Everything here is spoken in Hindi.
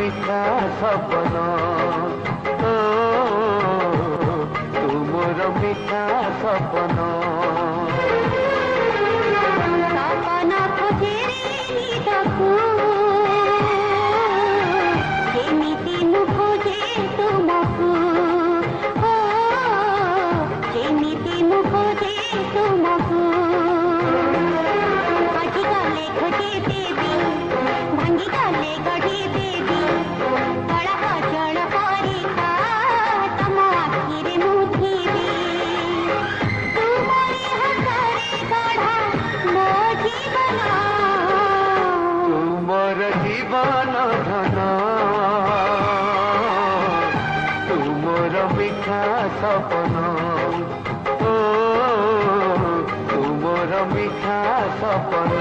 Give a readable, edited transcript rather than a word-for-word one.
मिठा सपन ओ तुमर मिठा सपन सपन खोजे निदकू जेमिति मु खोजे तुमकू ओ जेमिति मु खोजे तुमकू आजि गले खोजे देवी भांगी गले गढ़ी देवी कला कजल परिका तम आखिरे मुथिबी तुमरी हसरे गढ़ा मो जीवन तुमर जीवन धन तुमर मिठा सपन ओ तुमर मिठा सपन